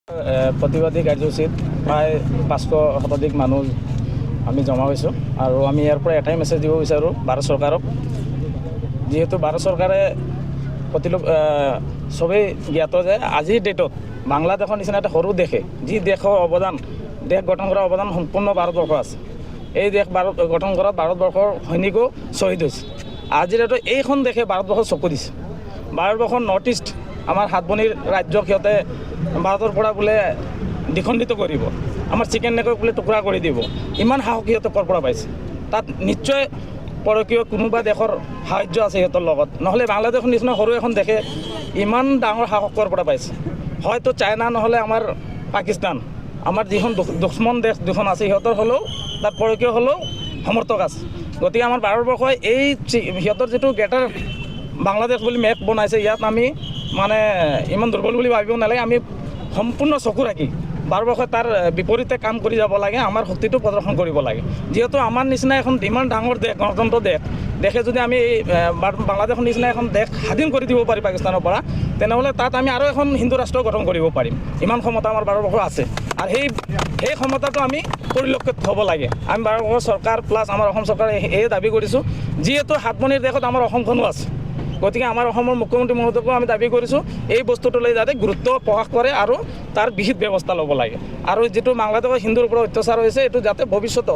প্ৰতিবাদী কাৰ্যসূচীত প্ৰায় 500 শতাধিক মানুহ আমি জমা হৈছোঁ আৰু আমি ইয়াৰ পৰা এটাই মেছেজ দিব বিচাৰোঁ ভাৰত চৰকাৰক। যিহেতু ভাৰত চৰকাৰে চবেই জ্ঞাত যে আজিৰ ডেটত বাংলাদেশৰ নিচিনা এটা সৰু দেশে যি দেশৰ অৱদান, দেশ গঠন কৰাৰ অৱদান সম্পূৰ্ণ ভাৰতবৰ্ষ আছে। এই দেশ গঠন কৰাত ভাৰতবৰ্ষৰ সৈনিকো শ্বহীদ হৈছে। আজিৰ ডেটত এইখন দেশে ভাৰতবৰ্ষৰ চকু দিছে। ভাৰতবৰ্ষৰ নৰ্থ ইষ্ট আমাৰ সাতভনীৰ ৰাজ্যক সিহঁতে ভাৰতৰ পৰা বোলে দ্বিখণ্ডিত কৰিব, আমাৰ চিকেন নেকক বোলে টুকুৰা কৰি দিব। ইমান সাহস সিহঁতে ক'ৰ পৰা পাইছে? তাত নিশ্চয় পৰকীয় কোনোবা দেশৰ সাহায্য আছে সিহঁতৰ লগত, নহ'লে বাংলাদেশৰ নিচিনা সৰু এখন দেশে ইমান ডাঙৰ সাহস ক'ৰ পৰা পাইছে? হয়তো চাইনা নহ'লে আমাৰ পাকিস্তান, আমাৰ যিখন দুশ্মন দেশ দুখন আছে সিহঁতৰ হ'লেও তাত পৰকীয় হ'লেও সমৰ্থক আছে। গতিকে আমাৰ ভাৰতবৰ্ষই এই সিহঁতৰ যিটো গ্ৰেটাৰ বাংলাদেশ বুলি মেপ বনাইছে, ইয়াত আমি মানে ইমান দুৰ্বল বুলি ভাবিব নালাগে। আমি সম্পূৰ্ণ চকু ৰাখি ভাৰতবৰ্ষই তাৰ বিপৰীতে কাম কৰি যাব লাগে, আমাৰ শক্তিটো প্ৰদৰ্শন কৰিব লাগে। যিহেতু আমাৰ নিচিনা এখন ইমান ডাঙৰ দেশ, গণতন্ত্ৰ দেশে যদি আমি বাংলাদেশৰ নিচিনা এখন দেশ স্বাধীন কৰি দিব পাৰি পাকিস্তানৰ পৰা, তেনেহ'লে তাত আমি আৰু এখন হিন্দু ৰাষ্ট্ৰ গঠন কৰিব পাৰিম। ইমান ক্ষমতা আমাৰ ভাৰতবৰ্ষৰ আছে আৰু সেই ক্ষমতাটো আমি পৰিলক্ষিত হ'ব লাগে। আমি ভাৰতবৰ্ষৰ চৰকাৰ প্লাছ আমাৰ অসম চৰকাৰে এই দাবী কৰিছোঁ, যিহেতু সাতভনীৰ দেশত আমাৰ অসমখনো আছে। গতিকে আমাৰ অসমৰ মুখ্যমন্ত্ৰী মহোদয়কো আমি দাবী কৰিছোঁ এই বস্তুটোলৈ যাতে গুৰুত্ব প্ৰকাশ কৰে আৰু তাৰ বিহিত ব্যৱস্থা ল'ব লাগে। আৰু যিটো বাংলাদেশৰ হিন্দুৰ ওপৰত অত্যাচাৰ হৈছে, এইটো যাতে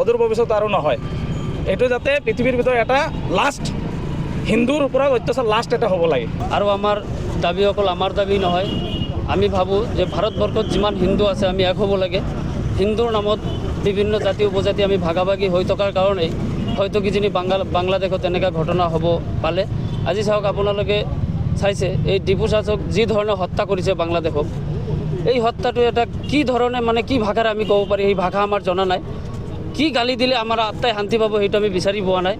অদূৰ ভৱিষ্যত আৰু নহয়। এইটো যাতে পৃথিৱীৰ ভিতৰত এটা লাষ্ট হিন্দুৰ ওপৰত অত্যাচাৰ লাষ্ট এটা হ'ব লাগে। আৰু আমাৰ দাবী অকল আমাৰ দাবী নহয়, আমি ভাবোঁ যে ভাৰতবৰ্ষত যিমান হিন্দু আছে আমি এক হ'ব লাগে। হিন্দুৰ নামত বিভিন্ন জাতি উপজাতি আমি ভাগাভাগি হৈ থকাৰ কাৰণেই হয়তো কিজানি বাংলাদেশত এনেকুৱা ঘটনা হ'ব পালে। আজি চাওক, আপোনালোকে চাইছে এই ডিপু চাচক যি ধৰণে হত্যা কৰিছে বাংলাদেশক, এই হত্যাটো এটা কি ধৰণে মানে কি ভাষাৰে আমি ক'ব পাৰি, সেই ভাষা আমাৰ জনা নাই। কি গালি দিলে আমাৰ আত্মাই শান্তি পাব সেইটো আমি বিচাৰি পোৱা নাই।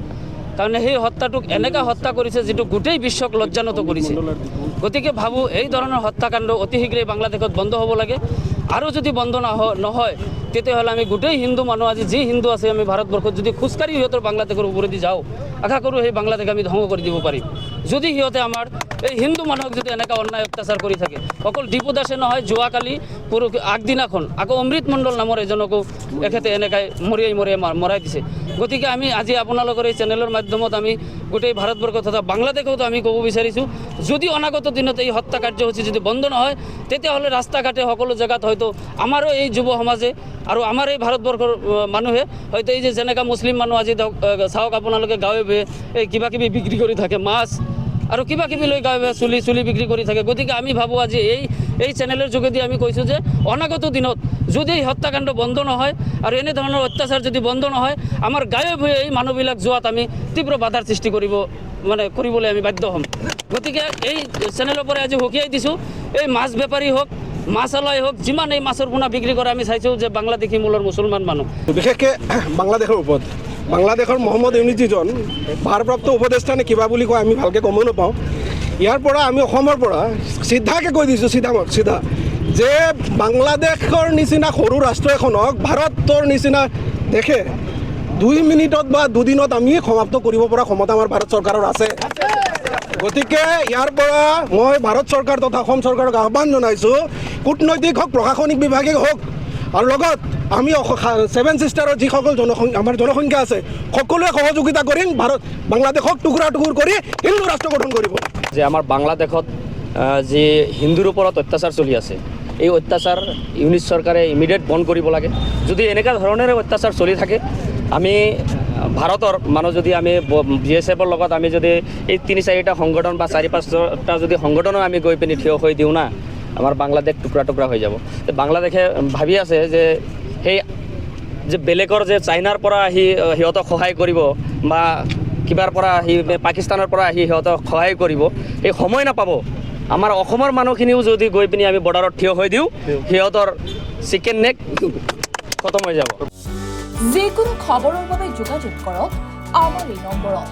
তাৰমানে সেই হত্যাটোক এনেকুৱা হত্যা কৰিছে যিটো গোটেই বিশ্বক লজ্জানত কৰিছে। গতিকে ভাবোঁ এই ধৰণৰ হত্যাকাণ্ড অতি শীঘ্ৰেই বাংলাদেশত বন্ধ হ'ব লাগে। আৰু যদি বন্ধ নহয় তেতিয়াহ'লে আমি গোটেই হিন্দু মানুহ, আজি যি হিন্দু আছে আমি ভাৰতবৰ্ষত যদি খোজকাঢ়ি সিহঁতৰ বাংলাদেশৰ ওপৰেদি যাওঁ, আশা কৰোঁ সেই বাংলাদেশ আমি ধ্বংস কৰি দিব পাৰিম। যদি সিহঁতে আমাৰ এই হিন্দু মানুহক যদি এনেকুৱা অন্যায় অত্যাচাৰ কৰি থাকে, অকল ডিপু দাসে নহয়, যোৱাকালি আগদিনাখন আকৌ অমৃত মণ্ডল নামৰ এজনকো এখেতে এনেকৈ মৰাই দিছে। গতিকে আমি আজি আপোনালোকৰ এই চেনেলৰ মাধ্যমত আমি গোটেই ভাৰতবৰ্ষ তথা বাংলাদেশতো আমি ক'ব বিচাৰিছোঁ, যদি অনাগত দিনত এই হত্যা কাৰ্যসূচী যদি বন্ধ নহয়, তেতিয়াহ'লে ৰাস্তা ঘাটে সকলো জেগাত হয়তো আমাৰো এই যুৱ সমাজে আৰু আমাৰ এই ভাৰতবৰ্ষৰ মানুহে হয়তো এই যে যেনেকুৱা মুছলিম মানুহ আজি চাওক, আপোনালোকে গাঁৱে ভূঞে এই কিবাকিবি বিক্ৰী কৰি থাকে, মাছ আৰু কিবাকিবি লৈ গাঁৱে চুলি বিক্ৰী কৰি থাকে। গতিকে আমি ভাবোঁ আজি এই চেনেলৰ যোগেদি আমি কৈছোঁ যে অনাগত দিনত যদি এই হত্যাকাণ্ড বন্ধ নহয় আৰু এনেধৰণৰ অত্যাচাৰ যদি বন্ধ নহয়, আমাৰ গাঁৱে ভূঞে এই মানুহবিলাক যোৱাত আমি তীব্ৰ বাধাৰ সৃষ্টি কৰিবলৈ আমি বাধ্য হ'ম। গতিকে এই চেনেলৰ পৰা আজি সকীয়াই দিছোঁ, এই মাছ বেপাৰী হওক, মাছালাই হওক, যিমান এই মাছৰ পোনা বিক্ৰী কৰে, আমি চাইছোঁ যে বাংলাদেশী মূলৰ মুছলমান মানুহ। বিশেষকৈ বাংলাদেশৰ ওপৰত বাংলাদেশৰ মহম্মদ ইউনিছ যিজন ভাৰপ্ৰাপ্ত উপদেষ্টা নে কিবা বুলি কয়, আমি ভালকৈ গমো নাপাওঁ। ইয়াৰ পৰা আমি অসমৰ পৰা চিধাকৈ কৈ দিছোঁ, চিধা যে বাংলাদেশৰ নিচিনা সৰু ৰাষ্ট্ৰ এখনক ভাৰতৰ নিচিনা দেশে 2 মিনিটত বা 2 দিনত আমি সমাপ্ত কৰিব পৰা ক্ষমতা আমাৰ ভাৰত চৰকাৰৰ আছে। গতিকে ইয়াৰ পৰা মই ভাৰত চৰকাৰ তথা অসম চৰকাৰক আহ্বান জনাইছোঁ, কূটনৈতিক হওক, প্ৰশাসনিক বিভাগে হওক, আৰু লগত আমি 7 ছিষ্টাৰৰ যিসকল আমাৰ জনসংখ্যা আছে, সকলোৱে সহযোগিতা কৰি বাংলাদেশক টুকুৰা কৰি হিন্দু ৰাষ্ট্ৰ গঠন কৰিব। যে আমাৰ বাংলাদেশত যি হিন্দুৰ ওপৰত অত্যাচাৰ চলি আছে, এই অত্যাচাৰ ইউনিছ চৰকাৰে ইমিডিয়েট বন্ধ কৰিব লাগে। যদি এনেকুৱা ধৰণেৰে অত্যাচাৰ চলি থাকে, আমি ভাৰতৰ মানুহ যদি আমি BSFৰ লগত আমি যদি এই 3-4টা সংগঠন বা 4-5টা যদি সংগঠনো আমি গৈ পিনি থিয় হৈ দিওঁ না, আমাৰ বাংলাদেশ টুকুৰা হৈ যাব। বাংলাদেশে ভাবি আছে যে সেই যে বেলেগৰ যে চাইনাৰ পৰা আহি সিহঁতক সহায় কৰিব বা কিবাৰ পৰা আহি পাকিস্তানৰ পৰা আহি সিহঁতক সহায় কৰিব, এই সময় নাপাব। আমাৰ অসমৰ মানুহখিনিও যদি গৈ পিনি আমি বৰ্ডাৰত থিয় হৈ দিওঁ, সিহঁতৰ চিকেন নেক খতম হৈ যাব। যিকোনো খবৰৰ বাবে যোগাযোগ কৰক আমাৰ এই নম্বৰত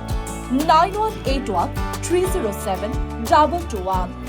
9181 307 2221।